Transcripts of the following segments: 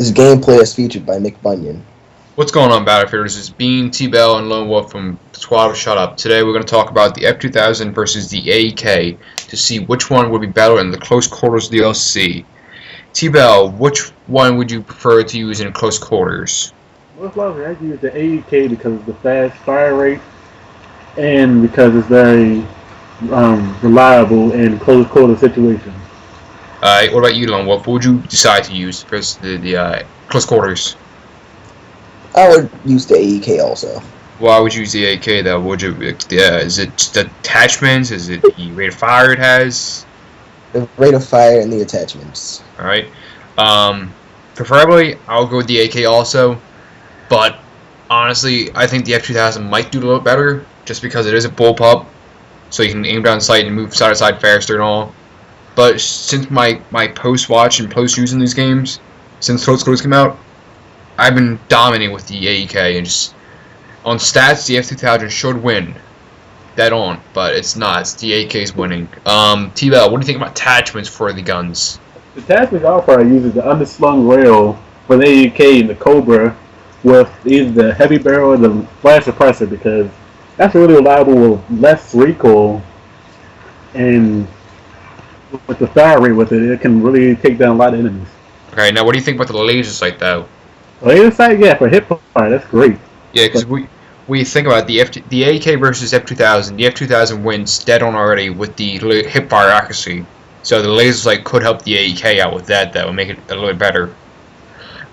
This gameplay is featured by nickbunyun. What's going on, Battlefield? This is Bean, T-Bell, and Lone Wolf from Squad of Shut Up. Today we're going to talk about the f2000 versus the AK to see which one would be better in the close quarters DLC. T-Bell, which one would you prefer to use in close quarters? Most likely I'd use the AEK because of the fast fire rate and because it's very reliable in close quarter situations. What about you, Lone Wolf? What would you decide to use versus the close quarters? I would use the AEK also. Why would you use the AK though? Would you? Is it just the attachments? Is it the rate of fire it has? The rate of fire and the attachments. All right. Preferably, I'll go with the AK also, but honestly, I think the f2000 might do a little better just because it is a bullpup, so you can aim down sight and move side to side faster and all. But since my post watch and post use in these games, since Close Quarters came out, I've been dominating with the AEK, and just on stats, the f2000 should win, dead on, but it's not. It's the AK's winning. T-Bell, what do you think about attachments for the guns? The attachments I'll probably use is the underslung rail for the AEK and the Cobra with either the heavy barrel or the flash suppressor because that's really reliable with less recoil, and with the fire rate with it, it can really take down a lot of enemies. Okay, now what do you think about the laser sight though? Laser sight, yeah, for hip fire, that's great. Yeah, because we think about the AK versus f2000. The f2000 wins dead on already with the hip fire accuracy. So the laser sight could help the AEK out with that though, and make it a little bit better.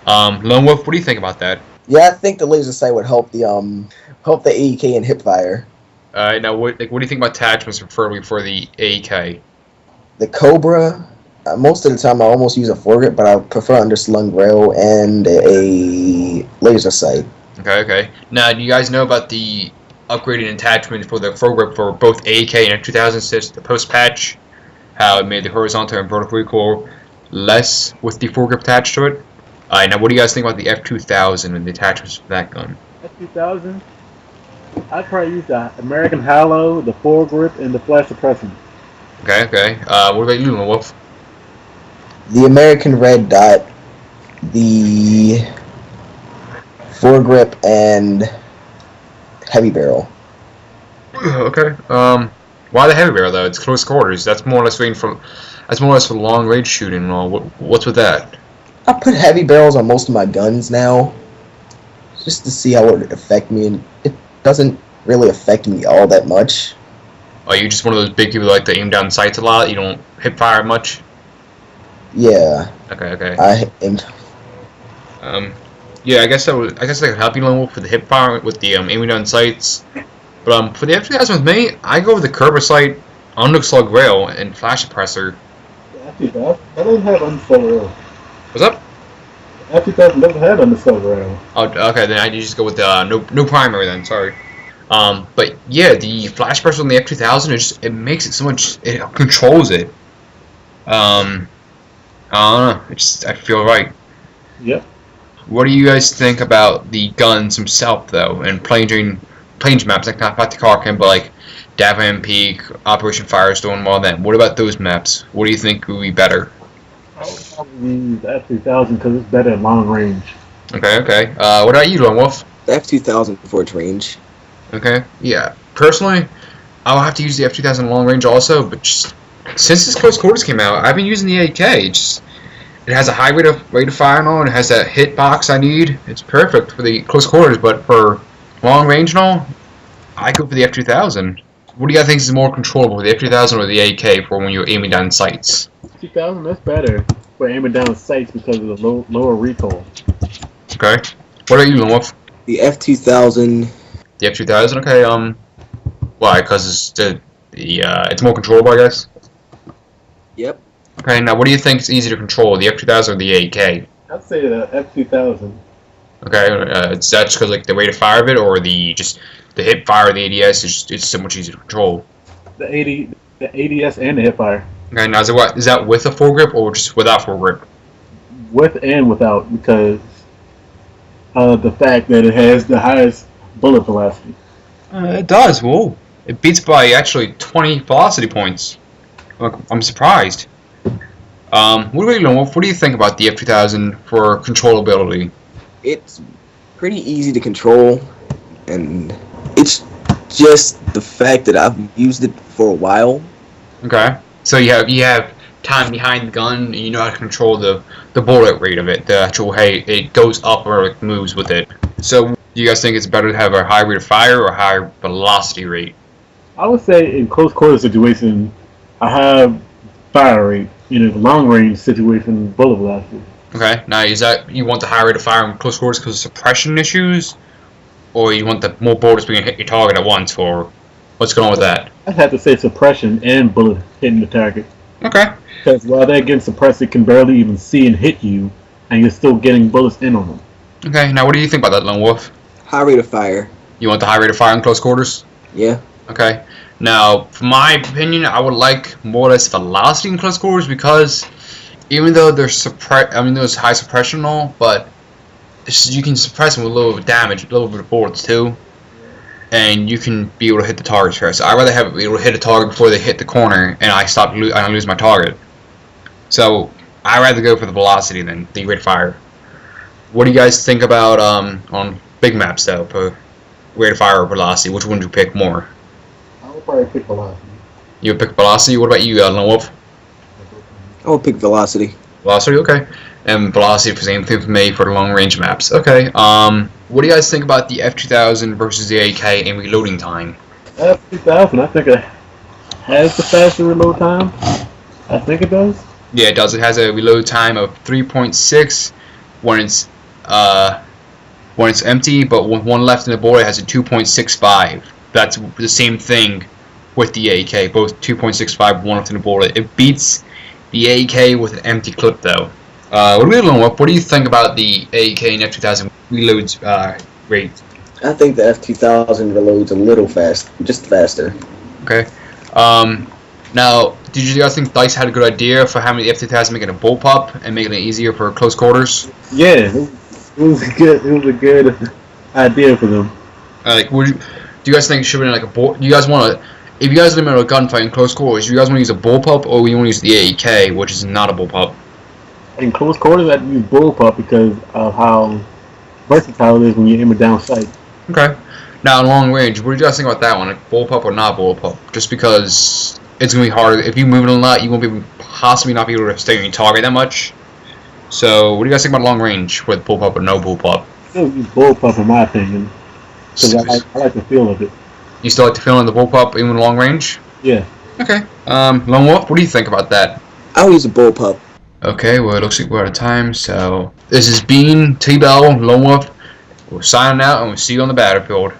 Lone Wolf, what do you think about that? Yeah, I think the laser sight would help the AEK and hip fire. Now what do you think about attachments preferably for the AEK? The Cobra, most of the time I almost use a foregrip, but I prefer underslung rail and a laser sight. Okay. Now, do you guys know about the upgraded attachment for the foregrip for both AK and f2000 since the post patch? How it made the horizontal and vertical recoil less with the foregrip attached to it? Now, what do you guys think about the f2000 and the attachments for that gun? F2000, I'd probably use the American Hollow, the foregrip, and the flash suppressor. Okay. What about you, Lone Wolf? The American Red Dot, the foregrip, and heavy barrel. Okay. Why the heavy barrel though? It's close quarters. That's more or less for long range shooting and all. What's with that? I put heavy barrels on most of my guns now, just to see how it would affect me, and it doesn't really affect me all that much. Are you just one of those big people who like to aim down sights a lot? You don't hip fire much? Yeah. Okay. I am. Yeah, I guess that could help you, Lone Wolf, for the hip fire with the aiming down sights. But for the f2000 with me, I go with the Cobra sight, underslug rail, and flash suppressor. Actually, that doesn't have underslug rail. What's up? F2000 doesn't have underslug rail. Oh, okay. Then I just go with no primary then. Sorry. But yeah, the flash suppressor on the f2000 it makes it so much. It controls it. I don't know. I feel right. Yep. What do you guys think about the guns himself, though, and playing maps, like not the Karkin, but like Davenham Peak, Operation Firestorm, and all that? What about those maps? What do you think would be better? I would probably use the F2000 because it's better at long range. Okay. What about you, Lone Wolf? The F2000 for its range. Okay. Yeah. Personally, I'll have to use the f2000 long range also, but just since this close quarters came out, I've been using the AK. It has a high rate of fire and all, and it has that hit box I need. It's perfect for the close quarters, but for long range and all, I go for the f2000. What do you guys think is more controllable, the f2000 or the AK for when you're aiming down sights? 2000, that's better for aiming down sights because of the lower recoil. Okay. What about you, Lone Wolf? The F2000. The f2000. Okay. Why? Because it's more controllable, I guess. Yep. Okay. Now, what do you think is easier to control, the f2000 or the AK? I'd say the F2000. Okay. Is that just because like the rate of fire of it, or the hip fire of the ADS it's so much easier to control? The ADS and the hip fire. Okay. Now, is that with a foregrip or just without foregrip? With and without, because of the fact that it has the highest bullet velocity. It does. Whoa! It beats by actually 20 velocity points. Look, I'm surprised. What do you think about the F2000 for controllability? It's pretty easy to control, and it's just the fact that I've used it for a while. Okay, so you have time behind the gun, and you know how to control the bullet rate of it. The actual it goes up or it moves with it. So, do you guys think it's better to have a high rate of fire or a higher velocity rate? I would say in close quarter situation, I have fire rate. In a long range situation, bullet velocity. Okay, now is that you want the high rate of fire in close quarters because of suppression issues, or you want the more bullets being hit your target at once, or what's going on with that? I'd have to say suppression and bullet hitting the target. Okay. Because while they're getting suppressed, it can barely even see and hit you, and you're still getting bullets in on them. Okay, now what do you think about that, Lone Wolf? High rate of fire. You want the high rate of fire in close quarters? Yeah. Okay. Now, from my opinion, I would like more or less velocity in close quarters because even though there's high suppression and all, but you can suppress them with a little bit of damage, a little bit of bullets too, and you can be able to hit the targets first. I'd rather be able to hit a target before they hit the corner and I lose my target. So I'd rather go for the velocity than the rate of fire. What do you guys think about on big maps though, for rate of fire or velocity? Which one do you pick more? I would probably pick velocity. You would pick velocity. What about you, Lone Wolf? I would pick velocity. Velocity, okay. And velocity for the same thing for me for the long range maps. Okay. What do you guys think about the F2000 versus the AK in reloading time? F2000, I think it has the faster reload time. I think it does. Yeah, it does. It has a reload time of 3.6 when it's empty, but with one left in the bullet, it has a 2.65. That's the same thing with the AK, both 2.65, one left in the bullet. It beats the AK with an empty clip, though. What do you think about the AK and F2000 reloads rate? I think the F2000 reloads a little fast, just faster. Okay. Now, did you guys think DICE had a good idea for having the F2000 making a bullpup and making it easier for close quarters? Yeah, it was a good idea for them. Do you guys think it should have been like a bull? Do you guys want to? If you guys limit a gunfight in close quarters, do you guys want to use a bullpup or you want to use the AK, which is not a bullpup? In close quarters, I'd use bullpup because of how versatile it is when you aim it down sight. Okay. Now, in long range, what do you guys think about that one? Like bullpup or not bullpup? Just because it's gonna be harder. If you move it a lot, you won't be possibly not be able to stay on your target that much. So, what do you guys think about long range with bullpup or no bullpup? I still use bullpup in my opinion because I like the feel of it. You still like the feeling of the bullpup even in long range? Yeah. Okay. Lone Wolf, what do you think about that? I'll use a bullpup. Okay, well, it looks like we're out of time, so this is Bean, T-Bell, Lone Wolf. We're signing out, and we'll see you on the battlefield.